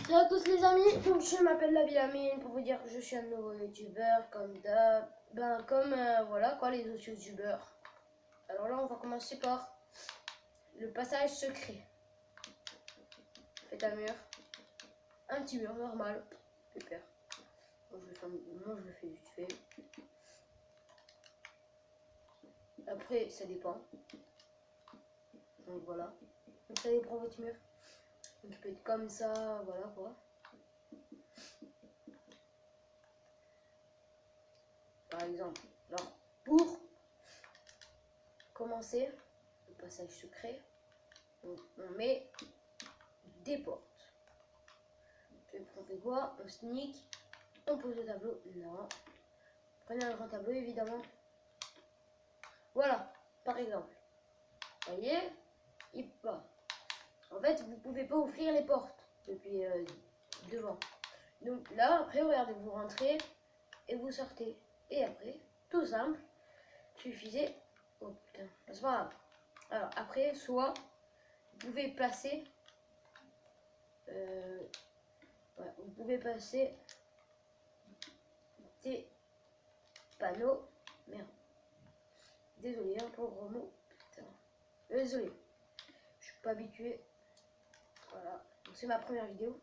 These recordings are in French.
Salut à tous les amis, donc je m'appelle Labilamine pour vous dire que je suis un nouveau youtubeur comme d'hab, voilà quoi les autres youtubeurs. Alors là on va commencer par le passage secret. Faites un mur, un petit mur normal, super. Moi je le fais vite fait. Après ça dépend. Donc voilà, donc ça dépend votre mur. Donc il peut être comme ça, voilà quoi. Par exemple, alors pour commencer le passage secret, on met des portes. On fait quoi? On sneak, on pose le tableau. Non. Prenez un grand tableau évidemment. Voilà, par exemple. Vous voyez, il part. En fait, vous pouvez pas ouvrir les portes depuis devant. Donc là, après, regardez, vous rentrez et vous sortez. Et après, tout simple, suffisait. Oh putain, c'est pas grave. Alors après, soit vous pouvez placer. Ouais, vous pouvez passer des panneaux. Merde. Désolé hein, pour le gros mot. Putain. Désolé. Je suis pas habitué. Voilà. Donc c'est ma première vidéo.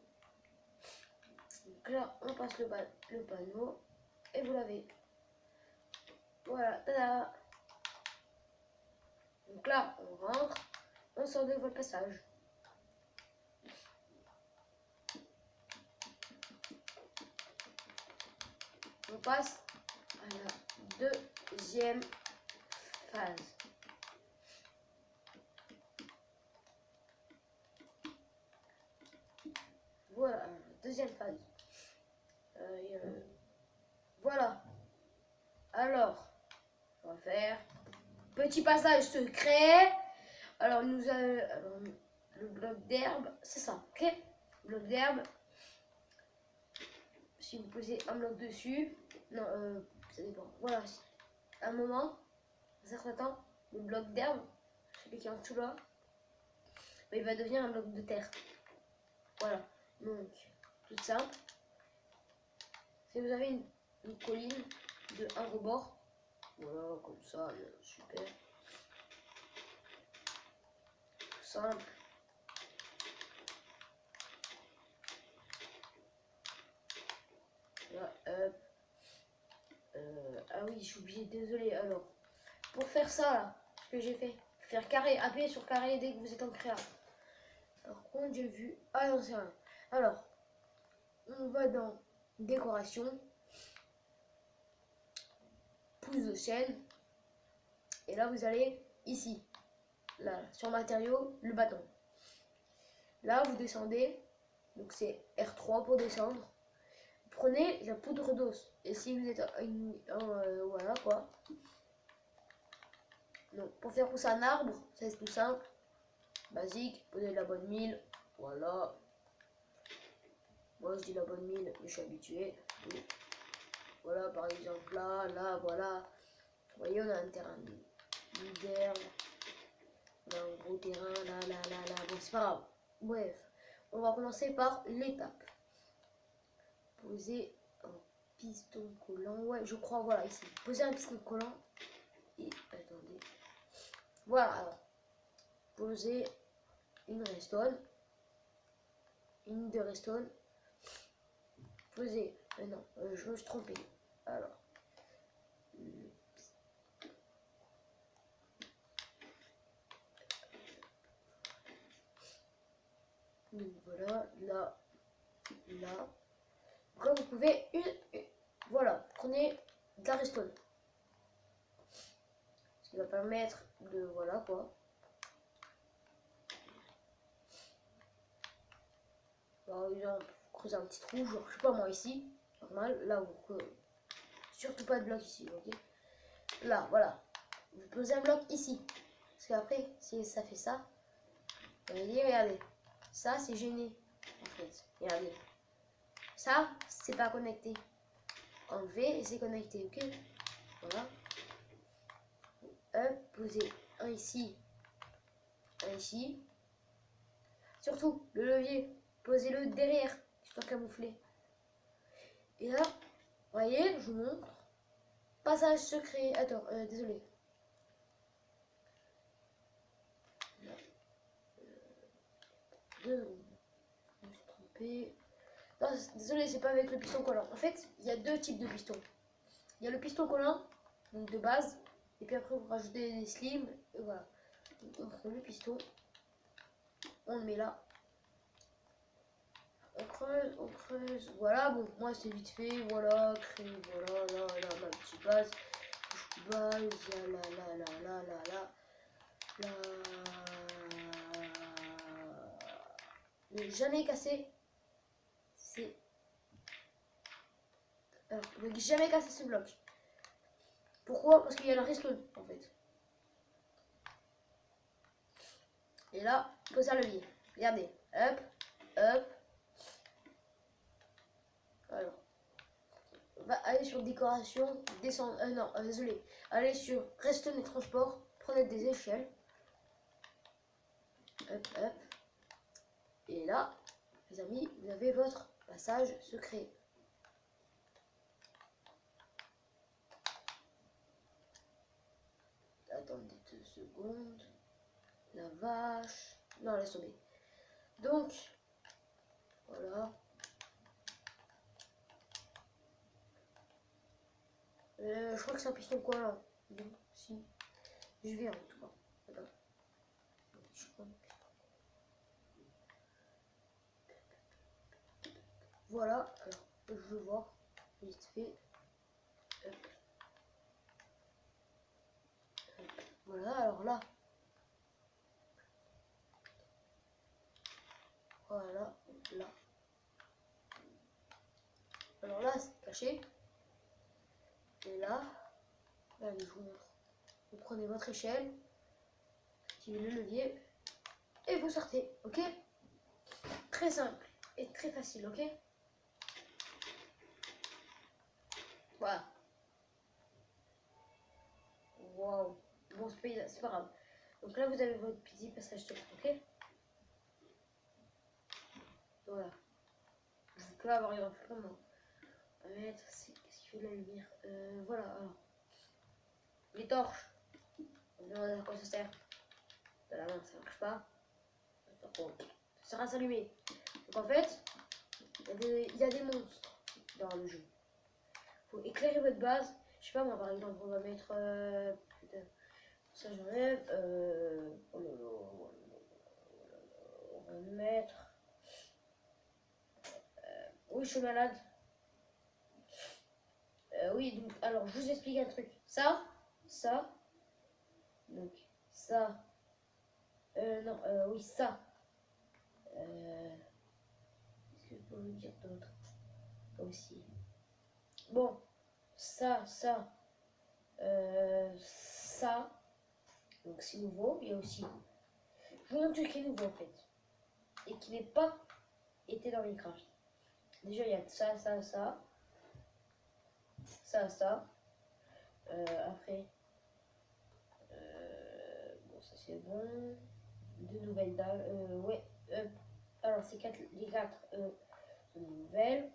Donc là, on passe le panneau. Et vous l'avez. Voilà. Tada. Donc là, on rentre. On sort de votre passage. On passe à la deuxième phase. Voilà, deuxième phase. Voilà. Alors, on va faire petit passage secret. Alors, le bloc d'herbe, c'est ça, ok? Bloc d'herbe. Si vous posez un bloc dessus, non, ça dépend. Voilà, à un moment, un certain temps, le bloc d'herbe, celui qui est en dessous là, il va devenir un bloc de terre. Voilà, donc, tout simple. Si vous avez une colline de un rebord, voilà, comme ça, super. Tout simple. Là, ah oui, je suis obligé, désolé. Alors, pour faire ça, là, ce que j'ai fait, faire carré, appuyez sur carré dès que vous êtes en créa. Par contre, j'ai vu. Ah non, c'est rien. Alors, on va dans décoration, pouce de chaîne, et là vous allez ici, là, sur matériaux, le bâton. Là, vous descendez, donc c'est R3 pour descendre. Prenez la poudre d'os, et si vous êtes voilà quoi. Donc, pour faire pousser un arbre, c'est tout simple, basique, posez la bonne mille, voilà. Moi je dis la bonne mille, mais je suis habitué. Oui. Voilà, par exemple là, voilà. Vous voyez, on a un terrain d'herbe, on a un gros terrain, là. Bon, c'est pas grave. Bref, on va commencer par l'étape. Poser un piston collant, ouais, je crois, voilà, ici. Poser un piston collant. Et attendez. Voilà, alors. Poser une redstone. Une de redstone. Poser. Non, je me suis trompé. Alors. Donc voilà, là. Donc là, vous pouvez voilà, prenez de la redstone. Ce qui va permettre de, voilà quoi. Par exemple, creuser un petit trou, genre, je sais pas moi, ici. Normal, là, vous surtout pas de bloc ici, ok? Là, voilà. Vous posez un bloc ici. Parce qu'après, si ça fait ça, regardez. Ça, c'est gêné. En fait, regardez. Ça, c'est pas connecté. Enlever et c'est connecté, ok? Voilà. Hop, posez un ici. Un ici. Surtout, le levier, posez-le derrière. histoire camouflée. Et là, vous voyez, je vous montre. Passage secret. Attends, désolé. Je me suis trompé. Non, désolé, c'est pas avec le piston collant. En fait, il y a deux types de pistons. Il y a le piston collant, donc de base. Et puis après, vous rajoutez des slims. Et voilà. Donc, on prend le piston. On le met là. On creuse. Voilà, bon, moi c'est vite fait. Voilà, créer. Voilà, là, ma petite base. Base, là. Ne jamais casser. C'est. Alors, ne jamais casser ce bloc. Pourquoi? Parce qu'il y a le respawn en fait. Et là, pose un levier. Regardez. Hop, hop. Alors. On va aller sur décoration. Descendre. Non, désolé. Allez sur respawn et transport. Prenez des échelles. Hop, hop. Et là, les amis, vous avez votre passage secret. Attendez 2 secondes. La vache. Non, laisse tomber. Donc, voilà. Je crois que c'est un piston quoi là. Non, si. Je vais en tout cas. Attends. Je crois. Voilà. Alors, je veux voir. Vite fait. Hop. Hop. Voilà, alors là. Voilà, là. Alors là, c'est caché. Et là, allez, je vous montre. Vous prenez votre échelle, activez le levier et vous sortez, ok? Très simple et très facile, ok? Voilà. Waouh. Bon, c'est pas grave. Donc là, vous avez votre petit passage secret, ok? Voilà. Je peux avoir une influence. On va mettre, qu'est-ce qui fait de la lumière? Voilà, alors. Les torches. On me demande à quoi ça sert. De la main, ça marche pas. Ça sert à s'allumer. Donc en fait, il y a des monstres dans le jeu. Faut éclairer votre base. Je sais pas, moi par exemple, on va mettre. Putain, ça j'enlève. On va mettre. Oui, je suis malade. Oui, donc, alors je vous explique un truc. Ça. Donc, ça. Non, oui, ça. Qu'est-ce que je peux vous dire d'autre aussi? Bon, ça. Ça. Donc, c'est nouveau. Il y a aussi. Je vous montre ce qui est nouveau en fait. Et qui n'est pas été dans Minecraft. Déjà, il y a ça. Après, bon, ça c'est bon. Deux nouvelles dalles. Ouais. Alors, c'est les quatre sont des nouvelles.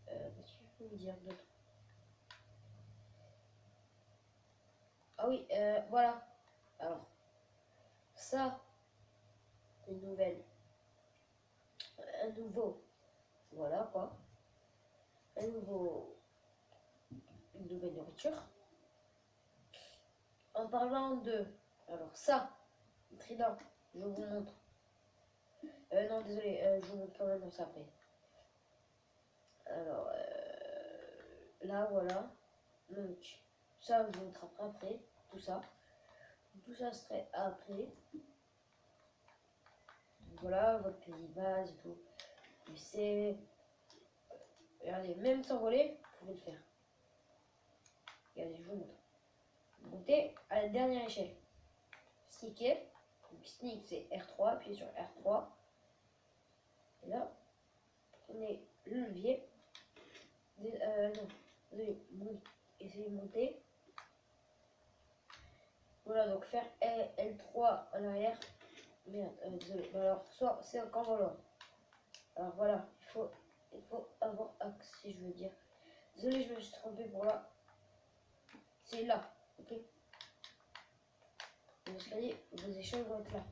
Qu'est-ce que je peux vous dire d'autre? Ah oui, voilà. Alors, ça, une nouvelle. Un nouveau. Voilà quoi. Une nouvelle nourriture. En parlant de. Alors, ça, le trident, je vous montre. Non, désolé, je vous montre quand même ça après. Alors, là, voilà. Donc, ça, je vous montre après, tout ça. Tout ça serait après. Donc, voilà, votre petite base et tout. Et c'est. Regardez, même sans voler, vous pouvez le faire. Regardez, je vous montre. Vous montez à la dernière échelle. Sneaker. Donc, sneak, c'est R3. Appuyez sur R3. Et là, prenez le levier. Non, désolé, essayez de monter. Voilà, donc faire L3 en arrière. Merde, désolé. Alors, soit c'est encore volant. Alors voilà, il il faut avoir accès, je veux dire. Désolé, je me suis trompé pour là. C'est là, ok. L'escalier, vos échanges vont être là.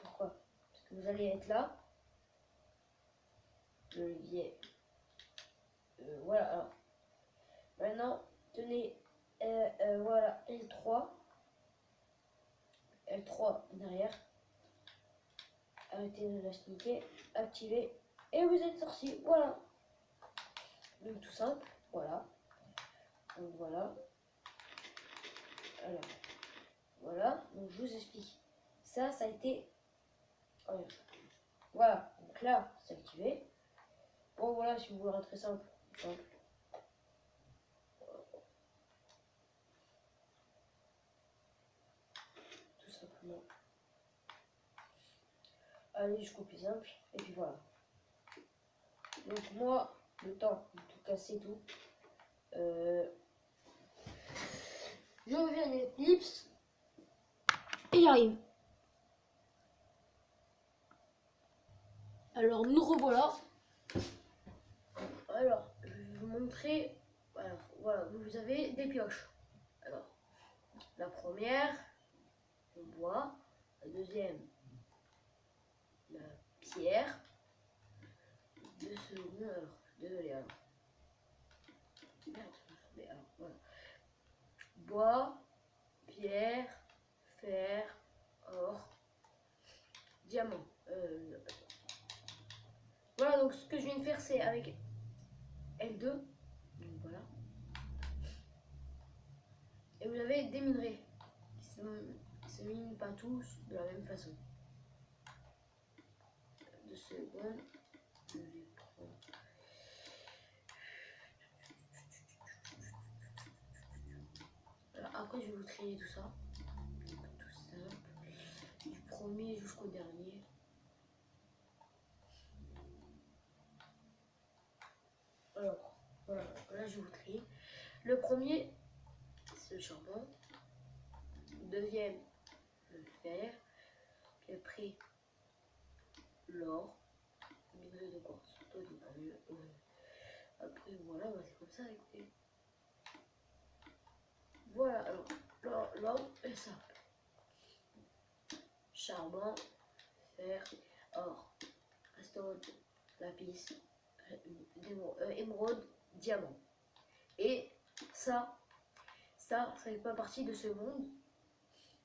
Pourquoi? Parce que vous allez être là. Le levier. Voilà, alors. Maintenant, tenez, voilà, L3. L3 derrière. Arrêtez de la sneaker. Activez. Et vous êtes sorti. Voilà. Donc tout simple. Voilà. Donc voilà. Alors. Voilà. Donc je vous explique. Ça a été... Voilà. Donc là, c'est activé. Bon voilà, si vous voulez très simple. Simple. Tout simplement. Allez jusqu'au plus simple. Et puis voilà. Donc moi, le temps de tout casser tout. Je reviens une ellipse. Et j'arrive. Alors nous revoilà. Alors, je vais vous montrer. Alors, voilà, vous avez des pioches. Alors, la première, le bois. La deuxième, la pierre. Deux secondes, alors, désolé, alors. Merde, mais alors, voilà. Bois, pierre, fer, or, diamant. Voilà, donc ce que je viens de faire, c'est avec L2. Donc voilà. Et vous avez des minerais qui se minent pas tous de la même façon. 2 secondes. Je vais prendre. Alors après, je vais vous trier tout ça. Tout simple. Du premier jusqu'au dernier. Alors, voilà, là je vous trie. Le premier, c'est le charbon. Le deuxième, le fer. Puis après, l'or. Minerai de quartz. Toi, tu pas mieux. Après, voilà, bah, c'est comme ça, écoutez. Voilà, alors, l'or est simple. Charbon, fer, or, redstone, lapis, émeraude, diamant. Et ça fait pas partie de ce monde.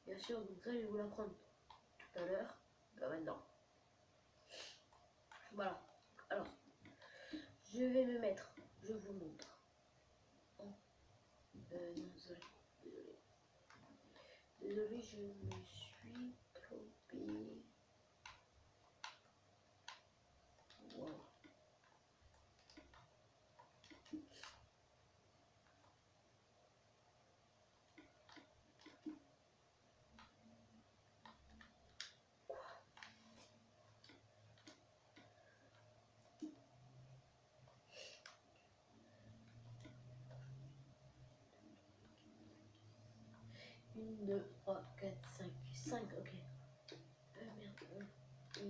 Bien sûr, donc ça, je vais vous l'apprendre tout à l'heure. Bah maintenant. Voilà. Alors, je vais me mettre. Je vous montre. Oh. Non, désolé. Désolé, je me suis trompé. Voilà. Une, 2, 3, 4, 5. 5, ok. Merde. 1,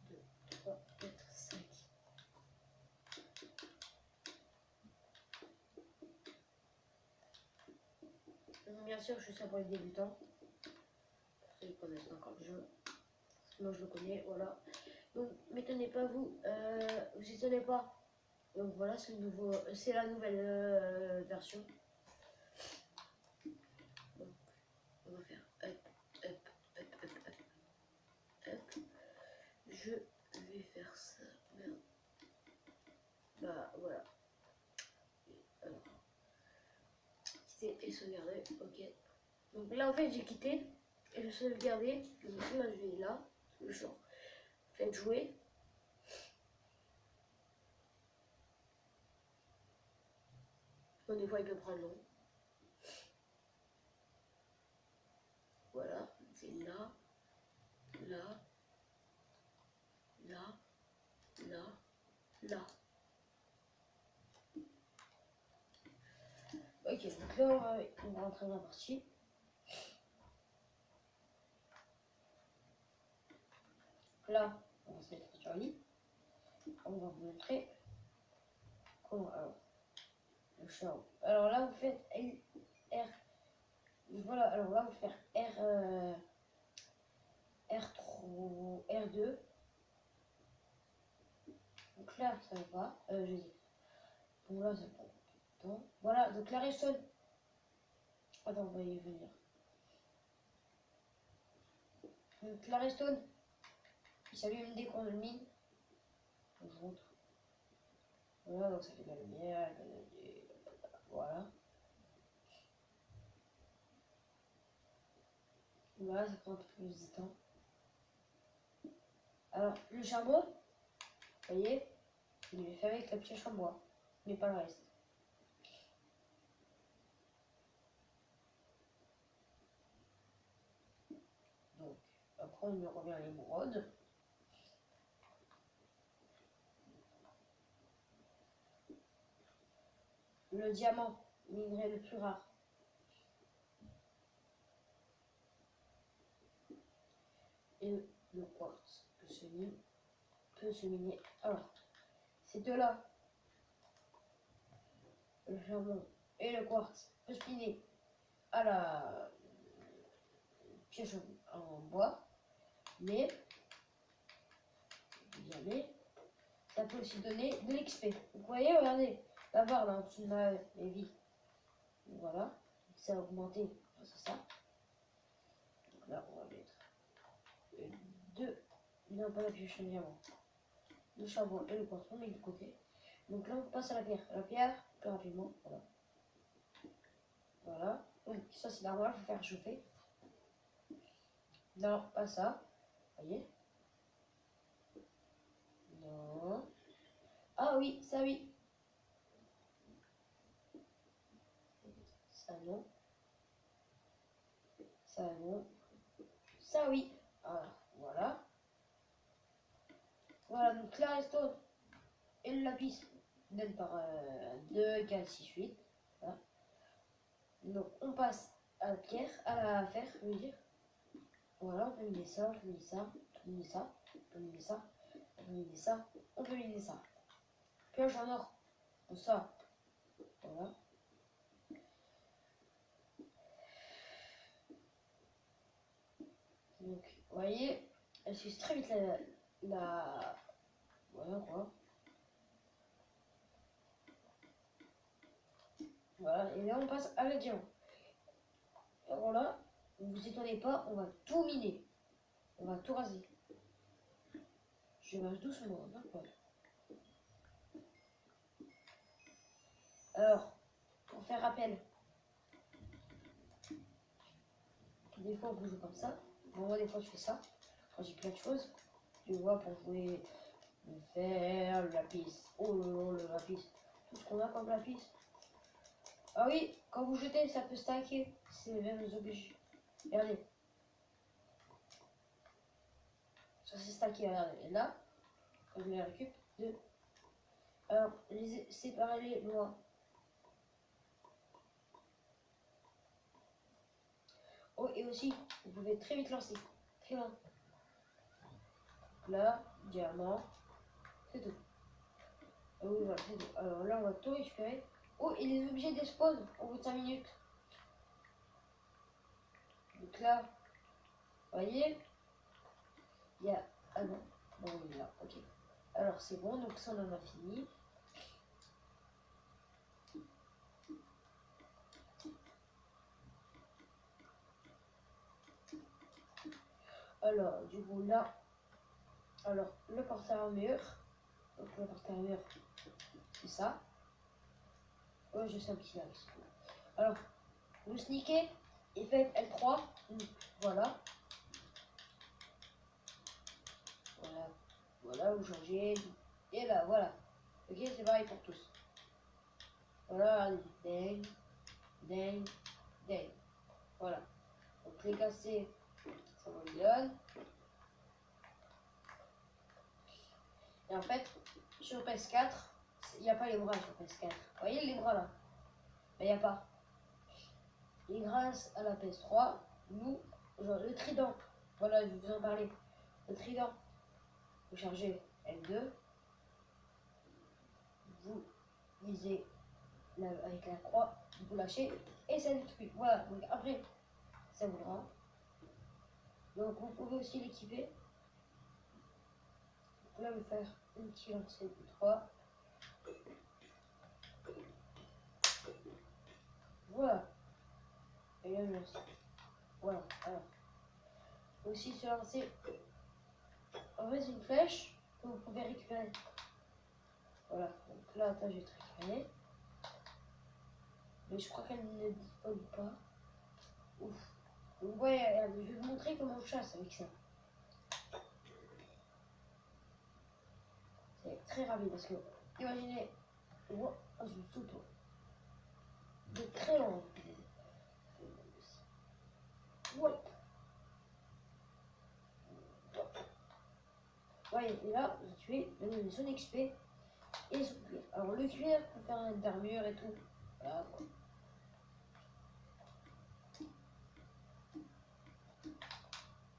2, 3, 4, 5. Bien sûr, je suis pour les débutants. Pour ceux qui connaissent encore le jeu. Moi, je le connais, voilà. Donc, m'étonnez pas, vous étonnez pas. Donc, voilà, c'est la nouvelle version. Donc, on va faire hop. Je vais faire ça. Merde. Bah, voilà. Alors, quitter et sauvegarder. Ok. Donc là, en fait, j'ai quitté et je sauvegardé. Donc là, je vais là. Le champ. Faites jouer. Bon, des fois, il peut prendre long. Voilà. C'est là. Là. Là. Là. Là. Ok, donc là, on va rentrer dans la partie. Là, on va se mettre sur le lit. on va vous montrer comment. Alors, le charbon. Alors là, vous faites R. Voilà, alors là, vous faites R3, R2. Donc là, ça va pas. Je dis. Donc là, ça prend du temps. Voilà, donc la redstone. Attends, on va y venir. Donc la redstone, il s'allume dès qu'on le mine. Donc je montre. Voilà, donc ça fait de la lumière. Voilà. Voilà, ça prend un peu plus de temps. Alors, le charbon, vous voyez, il est fait avec la pioche en bois, mais pas le reste. Donc, après, on lui revient à l'émeraude. Le diamant, minerai le plus rare. Et le quartz peut se miner. Alors, ces deux-là, le charbon et le quartz, peut se miner à la pioche en bois, mais ça peut aussi donner de l'XP. Vous voyez, regardez, la barre là en dessous de ma vie. Voilà, ça a augmenté grâce à ça. Donc là, on va mettre deux, non pas la pioche en diamant, le charbon et le quartz, on met de côté. Donc là, on passe à la pierre. La pierre, plus rapidement, voilà. Voilà, donc ça c'est normal, il faut faire chauffer. Non, pas ça, voyez. Non. Ah oui, ça oui. Ça non. Ça non. Ça oui. Ah, voilà. Voilà, donc la redstone et le lapis donne par 2, 4, 6, 8. Voilà. Donc on passe à la pierre, à la fer, je veux dire. Voilà, on peut miner ça, on peut miner ça, on peut miner ça, on peut miner ça, on peut miner ça, on peut miner ça. Pioche en or. Comme ça. Voilà. Donc, vous voyez, elle suit très vite la... Voilà quoi. Voilà, et là on passe à la diamant. Alors là, ne vous étonnez pas, on va tout miner. On va tout raser. Je marche doucement, d'accord. Alors, pour faire rappel, des fois on peut jouer comme ça. Moi, des fois je fais ça. Quand j'ai plein de choses, tu vois, pour jouer le fer, le lapis. Oh le lapis. Tout ce qu'on a comme lapis. Ah oui, quand vous jetez, ça peut stacker. C'est les mêmes objets. Regardez. Ça c'est stacké, regardez. Et là, quand je les récupère, deux. Alors, séparez-les loin. Oh, et aussi, vous pouvez très vite lancer. Très loin. Là, diamant. C'est tout. Ah oui, voilà, c'est tout. Alors là, on va tout récupérer. Oh, et les objets des spawns au bout de 5 minutes. Donc là, vous voyez, il y a... Ah non, bon, il est là, ok. Alors c'est bon, donc ça on en a fini. Alors, du coup là, alors le porte-armure, donc le porte-armure, c'est ça. Oh, je sais un petit lac. Alors, vous sneakez et faites L3, voilà. Voilà, voilà, vous changez, et là, voilà. Ok, c'est pareil pour tous. Voilà, ding, ding, ding. Voilà. Donc les casser, ça vous le donne. Et en fait, sur PS4, il n'y a pas les bras sur PS4. Vous voyez les bras là? Mais il n'y a pas. Et grâce à la PS3, nous, genre le trident, voilà, je vais vous en parler. Le trident, vous chargez L2, vous visez avec la croix, vous lâchez et ça détruit. Voilà, donc après, ça vous le rend. Donc vous pouvez aussi l'équiper. Là, vous faire une petite lancée de 3. Voilà. Et là, je lance. Voilà. Alors. Aussi se lancer. En fait, c'est une flèche que vous pouvez récupérer. Voilà. Donc là, attends, je vais te récupérer. Mais je crois qu'elle ne dispose pas. Ouf. Donc ouais, regardez, je vais vous montrer comment on chasse avec ça. C'est très rapide parce que, imaginez, oh, je saute. De très long. Ouais. Ouais, et là, vous tuez son XP et son cuir. Alors le cuir pour faire une armure et tout. Voilà.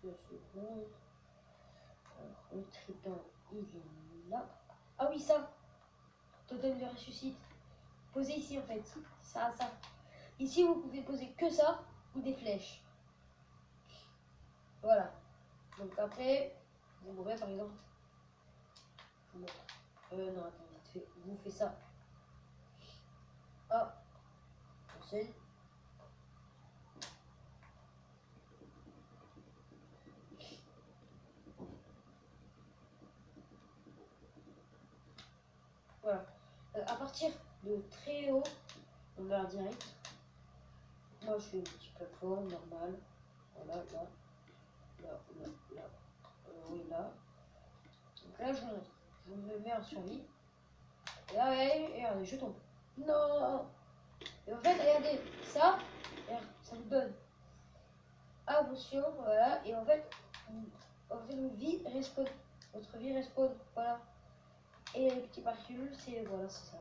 2 secondes. Alors le trident, il est là. Ah oui, ça. Totem de ressuscite. Posez ici en fait. Ça. Ici, vous pouvez poser que ça ou des flèches. Voilà. Donc après, vous mourrez par exemple. Je vous montre. Non, attends, vite fait. Vous faites ça. Ah, seul. Voilà. À partir de très haut, on va direct. Moi, je fais une petite plateforme normale. Voilà, là. Oui, là. Donc là, je monte. Je me mets en survie. Et là, regardez, je tombe. Non. Et en fait, regardez, ça, regarde, ça vous donne attention, voilà. Et en fait, votre vie respawn. Votre vie respawn, voilà. Et les petits particules, c'est voilà, c'est ça.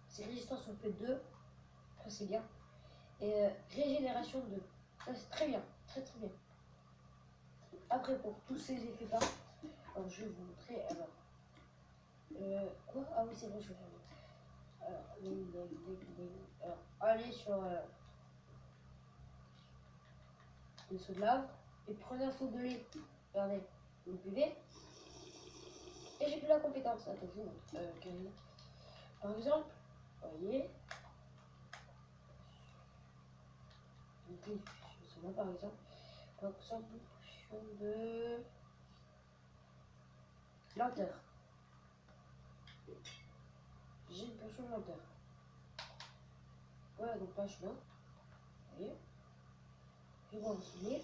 C'est résistance au fait 2. Ça, c'est bien. Et régénération 2. Ça, c'est très bien. Très bien. Après, pour tous ces effets-là, alors je vais vous montrer. Alors, quoi? Ah oui, c'est bon, je vais faire. Alors, alors allez sur le seau de lave et prenez un seau de lait. Regardez, vous le buvez. Et j'ai plus la compétence. Attends, je vous montre. Par exemple, vous voyez. Donc, je par exemple. Par exemple, une potion de lenteur. J'ai une potion de lenteur. Voilà, donc là, je suis là. Vous voyez. Je vais me souvenir.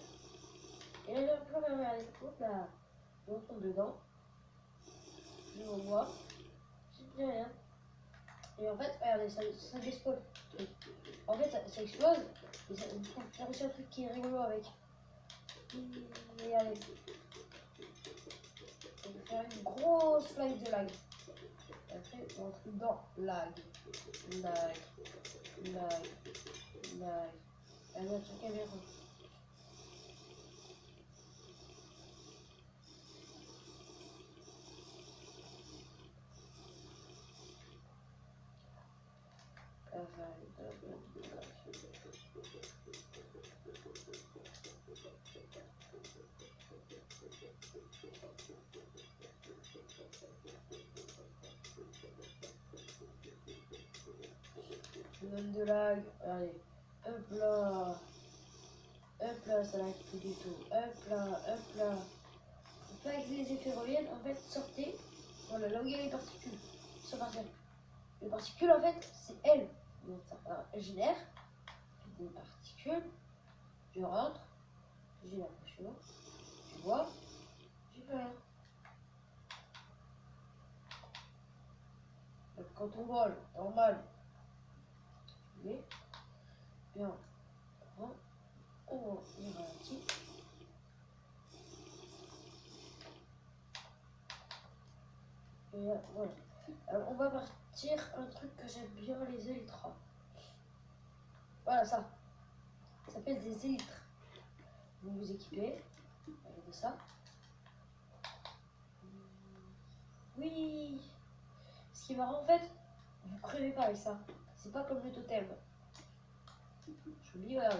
Et là, je vais regarder. Hop là. Je retourne dedans. Je revois. J'ai plus rien. Et en fait, regardez, ça despawn. En fait, ça explose. Et ça, vous pouvez faire aussi un truc qui est rigolo avec. Regardez. On va faire une grosse flaque de lag. Et après, on rentre dans lag. Allez, notre caméra. Je donne de lag. Allez, hop là, ça lag plus du tout. Hop là. Pas que les effets reviennent, en fait, sortez. Voilà, là où il y a les particules. Sont partir. Les particules, en fait, c'est elles. Donc, ça génère des particules. Je rentre. J'ai la potion. Je vois. J'ai plus rien. Donc, quand on vole, normal. Mais, bien, on ralentit. Et voilà. Alors, on va partir un truc que j'aime bien, les élytres. Voilà, ça. Ça s'appelle des élytres. Vous vous équipez. Regardez ça. Oui. Ce ce qui est marrant en fait, vous crevez pas avec ça. C'est pas comme le totem. Je vous dis, voilà.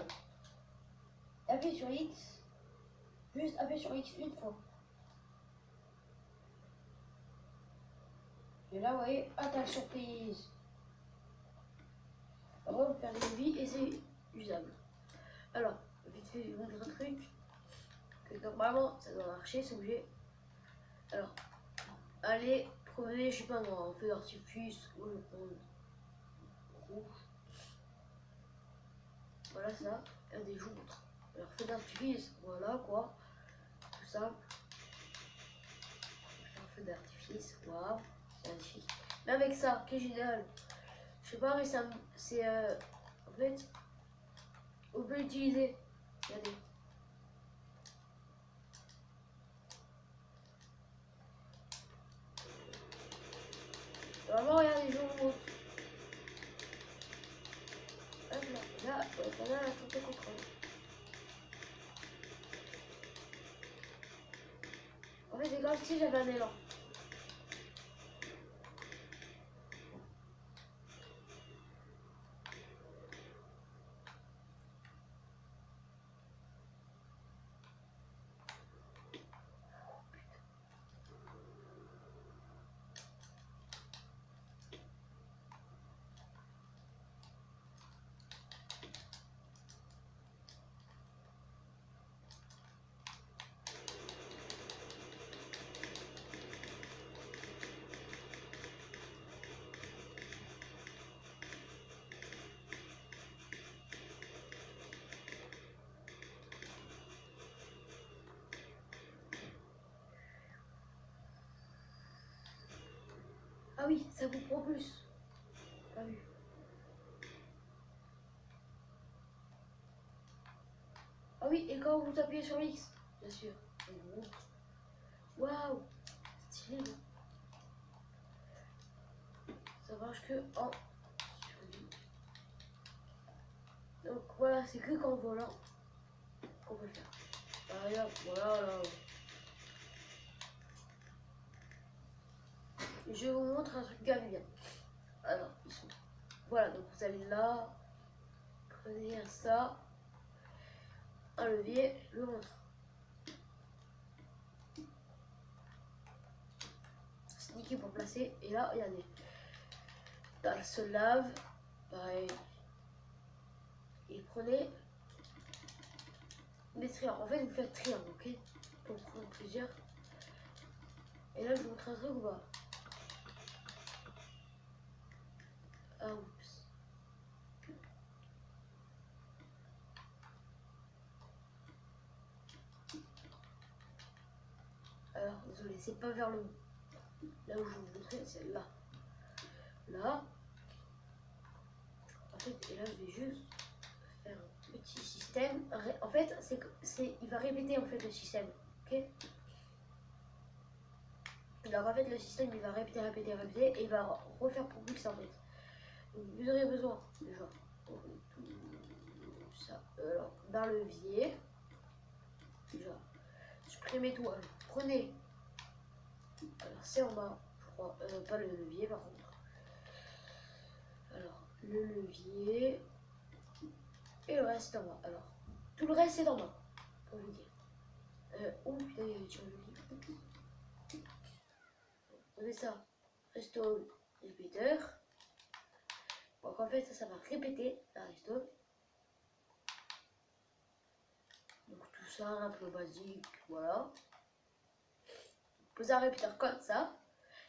Appuyez sur X. Juste appuyez sur X une fois. Et là, vous voyez, attaque surprise. Alors, vous perdez une vie et c'est usable. Alors, vite fait, je vous montre un truc. Que normalement, ça doit marcher, c'est obligé. Alors, allez, prenez, je sais pas moi, un feu d'artifice ou le rouge. Voilà ça, et des joutres. Alors, feu d'artifice, voilà quoi. Tout ça. Un feu d'artifice, waouh, c'est magnifique. Mais avec ça, qui est génial. Je sais pas, mais ça, c'est en fait, on peut l'utiliser. Regardez. Vraiment, regardez, je vous montre. Hop là, là, la tenter contrôle. En fait, c'est comme si j'avais un élan. Ah oui, ça vous propulse. Pas vu. Ah oui, et quand vous appuyez sur X, bien sûr. Waouh, stylé. Ça marche que en survie. Donc voilà, c'est que qu'en volant qu'on peut le faire. Ah, regarde, voilà, là. Je vous montre un truc bien. Alors, ils sont. Voilà, donc vous allez là, prenez ça, un levier, je vous montre. Sneaky pour placer, et là, regardez. Dans se lave, pareil. Et prenez des triangles. En fait, vous faites triangle, ok? Pour prendre plusieurs. Et là, je vous montre un truc ou pas? Ah, oups. Alors, désolé, c'est pas vers le haut. Là où je vous montrer, c'est là. Là. En fait, et là, je vais juste faire un petit système. En fait, il va répéter en fait le système. Ok? Alors en fait, le système, il va répéter, et il va refaire pour plus en fait. Donc, vous aurez besoin, déjà, tout ça. Alors, d'un levier. Déjà, supprimez tout. Alors, prenez. Alors, c'est en bas, je crois. Pas le levier, par contre. Alors, le levier. Et le reste, c'est en bas. Alors, tout le reste, c'est en bas. Pour vous dire. Oh putain, il y avait déjà le livre. Prenez ça. Resto répéteur. Donc en fait, ça va répéter la resto. Donc tout ça, un peu basique, voilà. Posez un répéteur comme ça,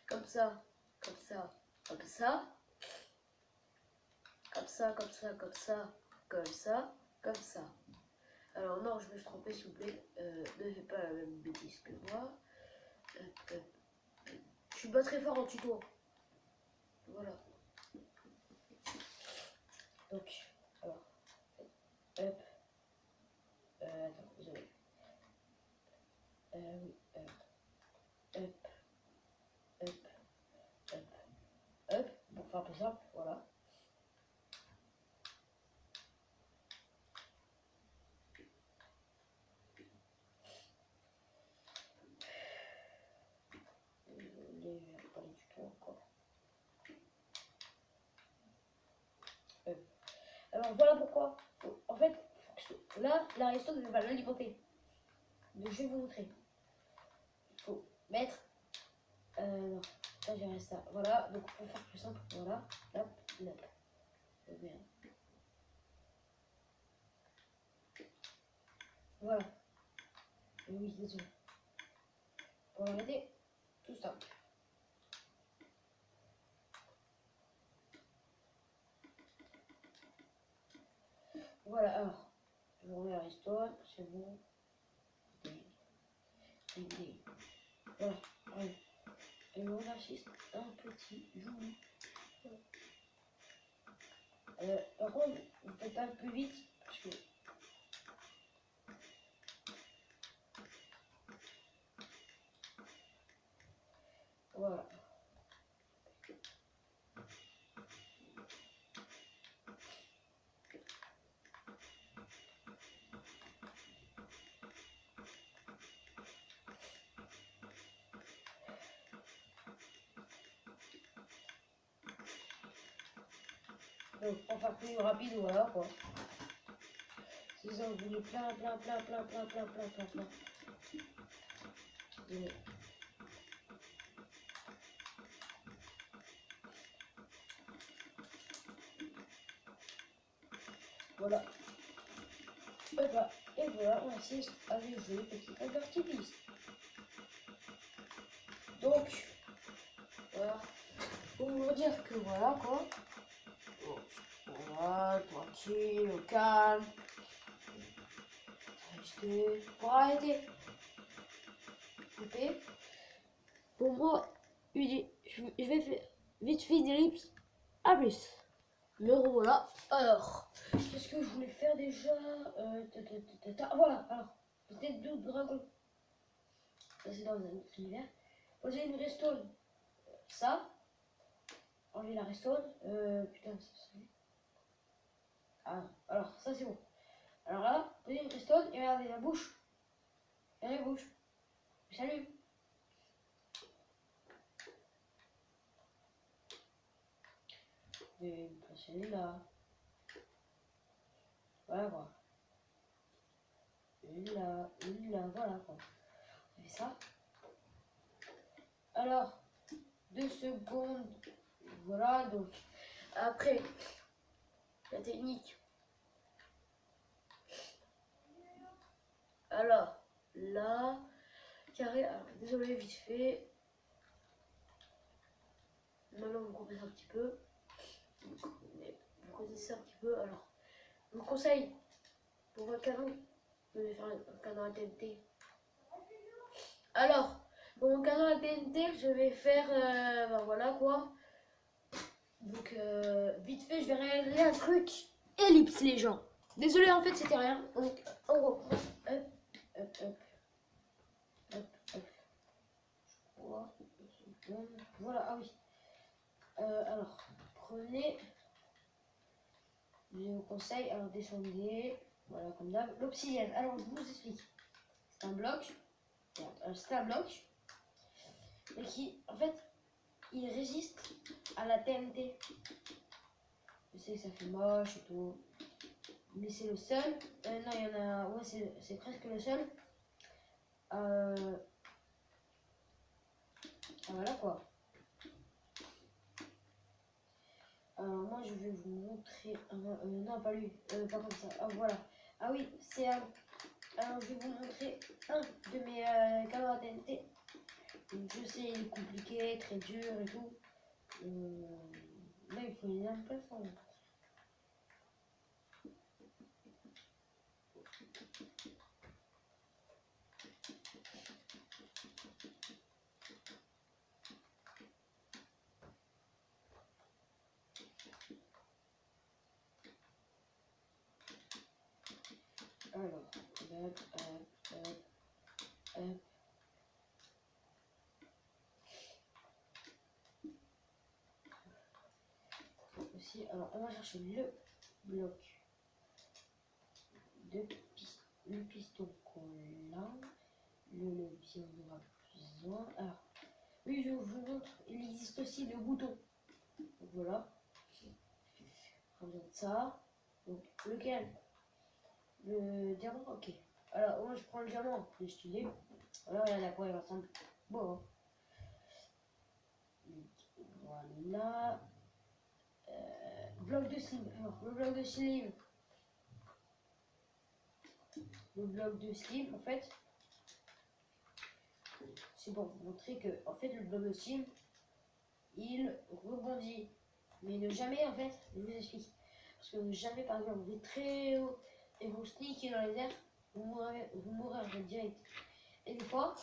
comme ça, comme ça, comme ça, comme ça, comme ça, comme ça, comme ça, comme ça. Alors non, je me suis trompée, s'il vous plaît. Ne faites pas la même bêtise que moi. Je suis pas très fort en tuto. Voilà. Donc, alors, hop. Attends, désolé. Oui, hop, hop, hop, hop. Pour faire plus simple, voilà. Pas du tout encore. Alors voilà pourquoi. En fait, là, la resto ne va pas l'alimenter. Donc je vais vous montrer. Il faut mettre. Non, là j'ai ça. Voilà, donc pour faire plus simple, voilà. Hop, hop. Bien. Voilà. Et oui, désolé. Pour arrêter, tout simple. Voilà, alors, je vous remets la restauration, c'est bon. Voilà, allez. Et on assiste un petit joui. Par contre, vous faites un peu vite, parce que... Voilà. Donc, enfin plus rapide, voilà quoi. C'est ça, vous voulez plein. Donnez. Voilà. Et voilà, on assiste à des jeux petits feux d'artifice. Donc, voilà. Pour vous dire que voilà quoi. Voilà, tranquille, au calme. Restez. Pour arrêter. Coupez. Pour moi, je vais faire vite fait des lips. À plus. Me revoilà. Alors, qu'est-ce que je voulais faire déjà voilà, alors, peut-être d'autres dragons. Ça, c'est dans un autre univers. Poser une redstone. Ça. Enlever la redstone. Putain, ça c'est... Ah, alors, ça c'est bon. Alors là, poser une redstone et regardez la bouche. Regardez la bouche. Salut. Je vais me placer là. Voilà quoi. Là, voilà quoi. On fait ça. Alors, 2 secondes. Voilà, donc. Après, la technique. Alors, là, carré. Alors, désolé, vite fait. Maintenant, vous comprenez un petit peu. Vous connaissez un petit peu. Alors, je vous conseille pour votre canon de faire un canon à TNT. Alors, pour mon canon à TNT, je vais faire. Ben voilà quoi. Donc, vite fait, je vais réaliser un truc ellipse, les gens. Désolé, en fait, c'était rien. Donc, en gros, voilà, ah oui. Alors, prenez. Je vous conseille, alors descendez. Voilà, comme d'hab. L'obsidienne, alors je vous explique. C'est un bloc. C'est un bloc. Et qui, en fait, il résiste à la TNT. Je sais que ça fait moche et tout. Mais c'est le seul. Non, il y en a. Ouais, c'est presque le seul. Voilà quoi. Alors moi je vais vous montrer non pas lui, pas comme ça. Ah voilà. Ah oui, c'est un. Alors je vais vous montrer un de mes canaux à TNT. Donc, je sais, il est compliqué, très dur et tout. Là il faut une arme plateforme. Alors, aussi, alors on va chercher le bloc de le piston qu'on a, le levier on aura besoin. Alors, oui, je vous montre, il existe aussi le bouton. Donc, voilà, on regarde ça. Donc, lequel? Le diamant, ok. Alors, moi je prends le diamant, c'est stylé. Voilà, regarde à quoi il ressemble. Bon. Voilà. Bloc de slime. Alors, le bloc de slime. Le bloc de slime, en fait, c'est pour vous montrer que, en fait, le bloc de slime, il rebondit. Mais ne jamais, en fait, je vous explique. Parce que jamais, par exemple, vous êtes très haut et vous sneakez dans les airs, vous mourrez en fait direct. Et des fois,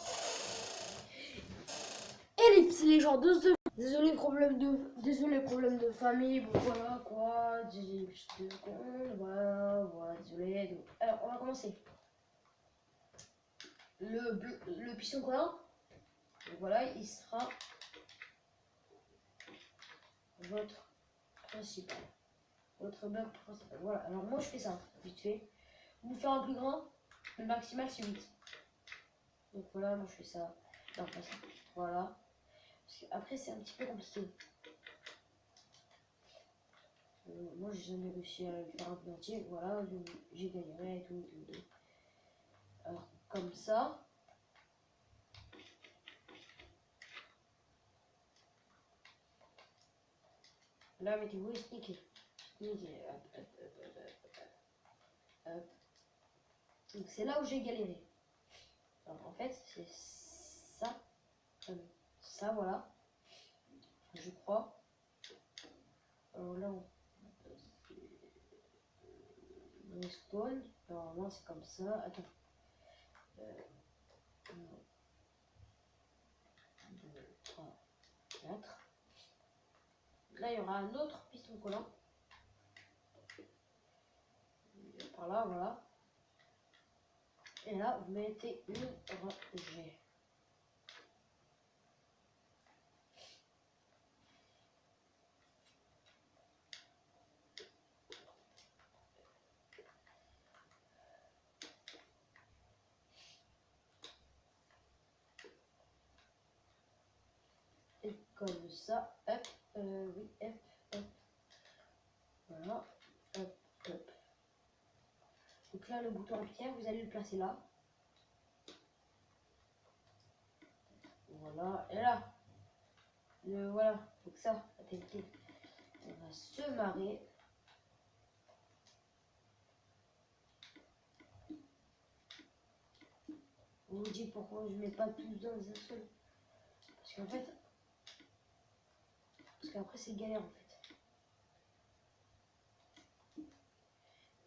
ellipse les gens, désolé problème de famille, bon voilà quoi, 2 secondes, voilà, désolé. Donc, alors on va commencer. Le piston collant, donc voilà, il sera votre principal. Votre bloc principal. Voilà, alors moi je fais ça, vite fait. Vous faire un plus grand, le maximal c'est 8. Donc voilà, moi je fais ça. Non, pas ça. Voilà. Après c'est un petit peu compliqué. Moi j'ai jamais réussi à le faire un peu entier. Voilà, j'ai galéré et tout. Alors comme ça. Là mettez-vous et sneaker. Hop. Donc c'est là où j'ai galéré. Alors en fait c'est ça. Comme ça, voilà. Je crois. Alors là on spawn. Normalement c'est comme ça. Attends. 1, 2, 3, 4. Là il y aura un autre piston collant. Par là, voilà. Et là vous mettez une rangée. Et comme ça, hop, oui, hop, hop. Voilà, hop, hop. Donc là, le bouton en pierre, vous allez le placer là. Voilà, et là, voilà, donc ça, attendez, on va se marrer. On vous dit pourquoi je mets pas tous dans un seul. Parce qu'en fait, parce qu'après c'est galère en fait.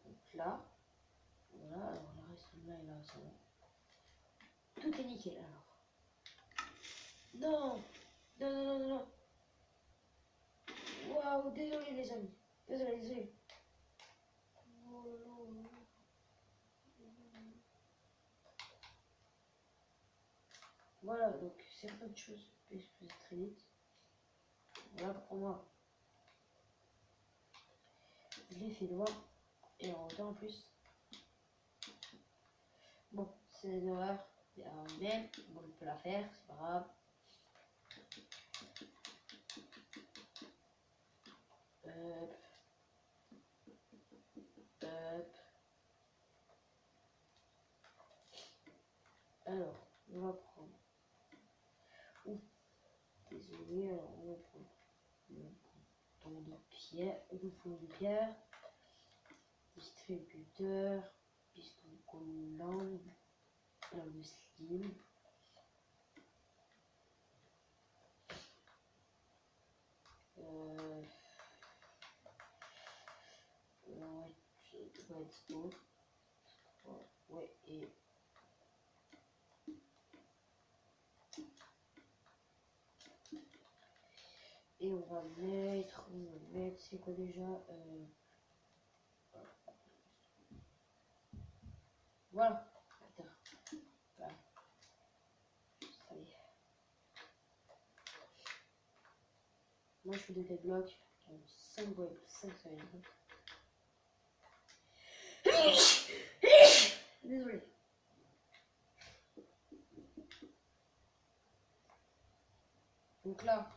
Donc là, voilà, alors le reste là et là, c'est bon. Tout est nickel alors. Non, non, non, non, non, non. Waouh, désolé les amis. Désolé, désolé. Voilà, donc certaines choses peuvent se faire très vite. Voilà pour moi. Je l'ai fait droit et en hauteur en plus. Bon, c'est une erreur. Mais bon, on peut la faire, c'est pas grave. Hop. Hop. Alors, on va prendre. Ouh, désolé, alors on va prendre le bouton de pierre, distributeur, piston collant, le slim. Redstone. Ouais, et on va mettre, c'est quoi déjà voilà. Voilà. Allez. Moi je fais des blocs, 5 web, 5 secondes. Désolé. Donc là,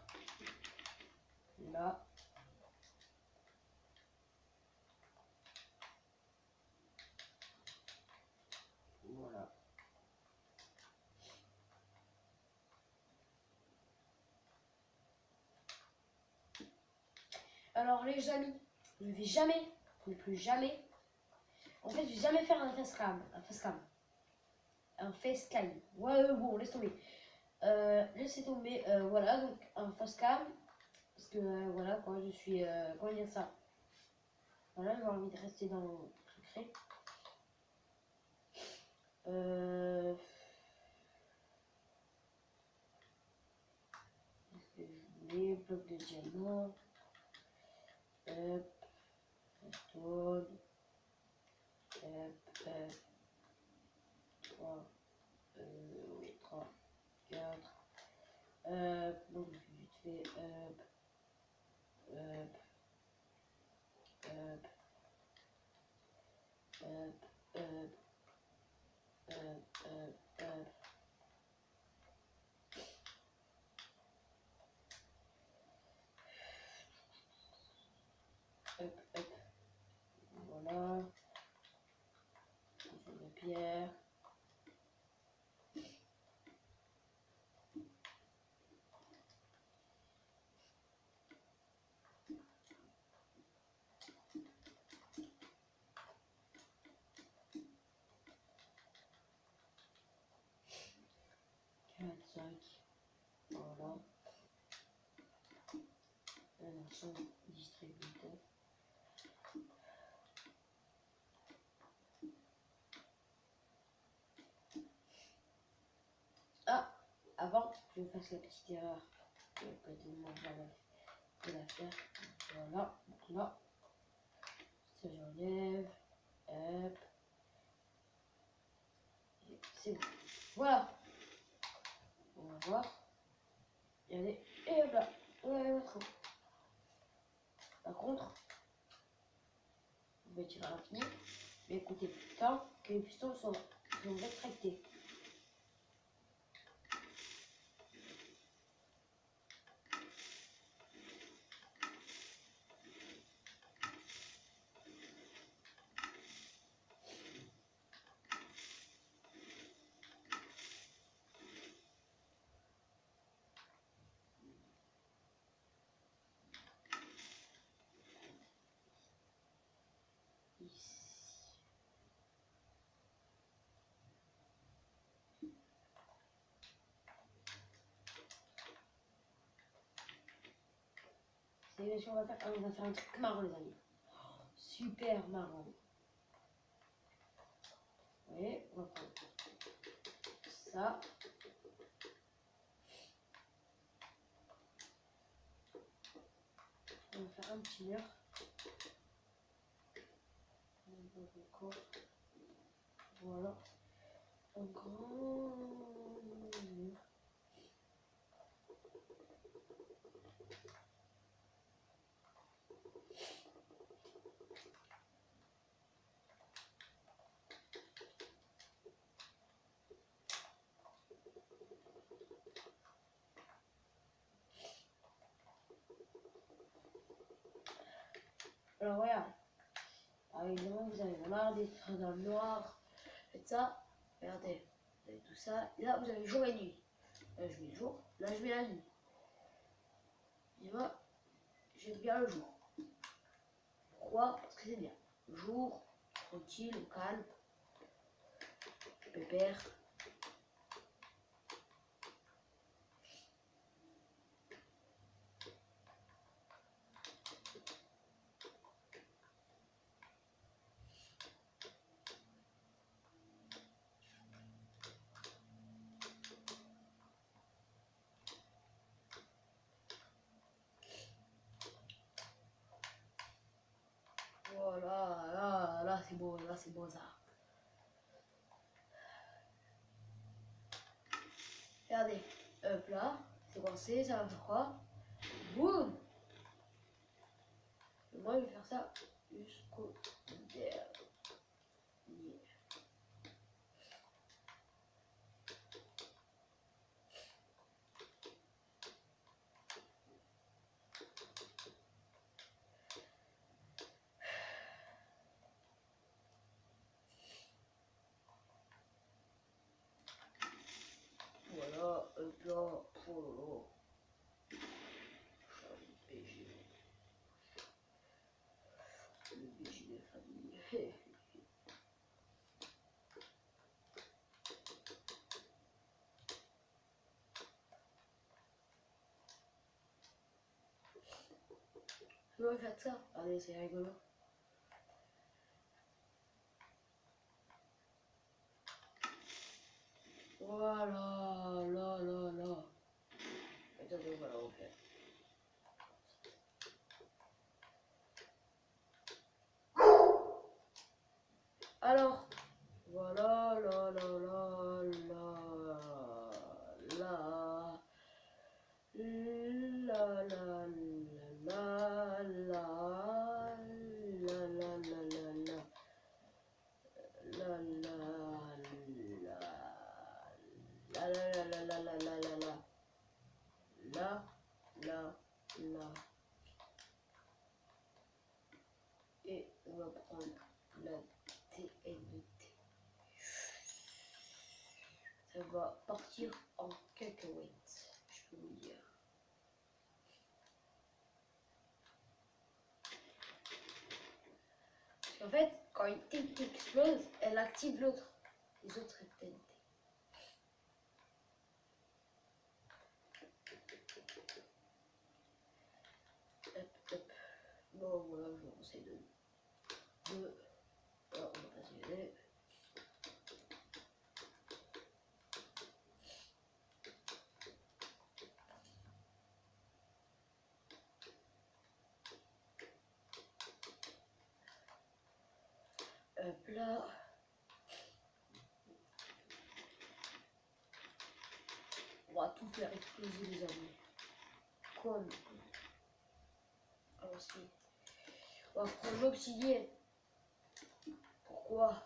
Alors les amis, je vais jamais, plus jamais. En fait, je vais jamais faire un facecam. Un facecam. Ouais, bon, laisse tomber. Laissez tomber. Voilà, donc un facecam. Parce que voilà, quand je suis. Comment dire ça? Voilà, j'ai envie de rester dans le secret. Qu'est-ce que je voulais? Bloc de diamant. Stone. 3. Oui, 3. 4. Donc je fais vite fait. Up. Up. Up. Up. Voilà. De pierre. Voilà. Un ensemble distributeur. Ah, avant que je fasse la petite erreur que tellement de la faire. Voilà, donc là, ça j'enlève. Hop. C'est bon. Voilà. On va voir. Et allez, et hop là. On va mettre. Par contre, on va tirer à l'infini. Mais écoutez, tant que les pistons sont rétractés. On va faire un truc marrant les amis. Super marrant. Vous voyez, on va prendre ça. On va faire un petit mur. Voilà. Un grand mur. Alors regarde, évidemment vous avez marre d'être dans le noir, faites ça, regardez, vous avez tout ça, et là vous avez jour et nuit. Là je mets le jour, là je mets la nuit. Et moi, j'aime bien le jour. Pourquoi? Parce que c'est bien. Le jour, tranquille, calme, pépère. Voilà, là c'est beau ça. Regardez, hop là, c'est coincé, ça va faire quoi? Boum! Moi je vais faire ça jusqu'au dernier. Voilà, hop là, oh là là. Je vais faire ça. Allez, c'est rigolo. Voilà, là. Attendez, voilà, on fait. Alors, voilà, et on va prendre la TNT. Ça va partir en cacahuète, je peux vous dire. Parce qu'en fait, quand une TNT explose, elle active l'autre, les autres TNT. Hop. Bon, voilà, je vous conseille de. Alors, on va pas s'y aller. Hop là. On va tout faire exploser les amis. Comme. Alors si. On va prendre l'obsidienne. Pourquoi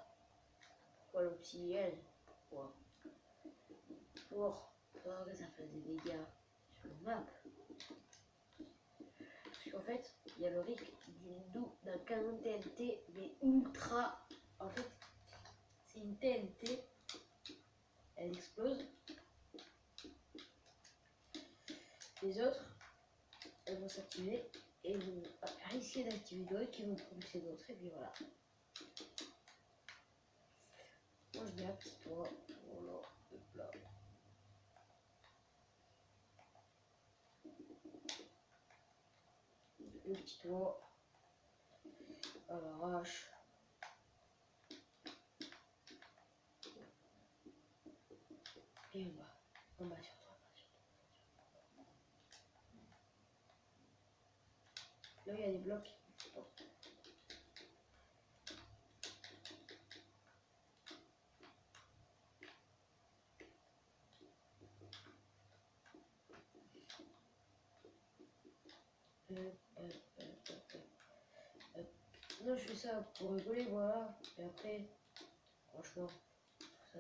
l'obsidienne? Pourquoi? Pour que ça fasse des dégâts sur le map. Parce qu'en fait, il y a le risque d'un canon TNT, mais ultra. En fait, c'est une TNT. Elle explose. Les autres, elles vont s'activer et vont risquer d'activer d'autres qui vont propulser d'autres. Et puis voilà. Moi je mets un petit toit. Voilà, hop là. Le petit toit à l'arrache. Et on va sur toi. Là il y a des blocs. Non, je fais ça pour rigoler, voilà. Et après, franchement, ça.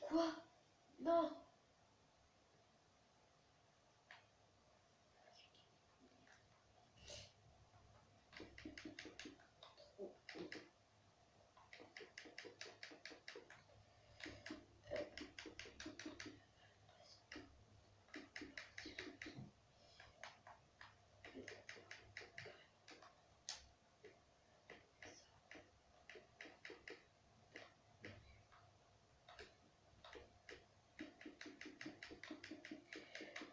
Quoi? Non!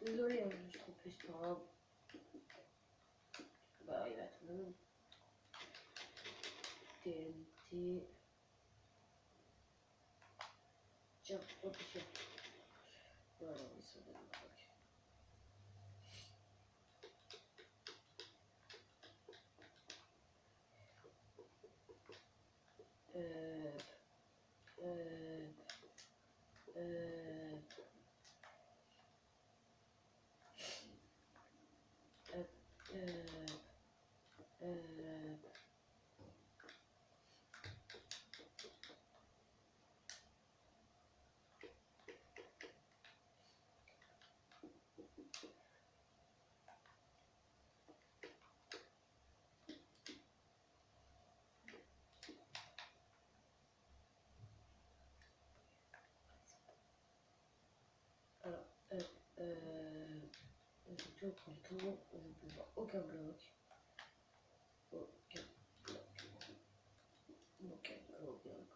Désolé, hein, je me suis trompé, c'est pas grave. Bah, il va tout le monde. TNT. Tiens, propulsion. Voilà, oui, ça donne le truc. J'ai tout prend le tour, je ne peux voir aucun bloc. Aucun bloc. Aucun bloc.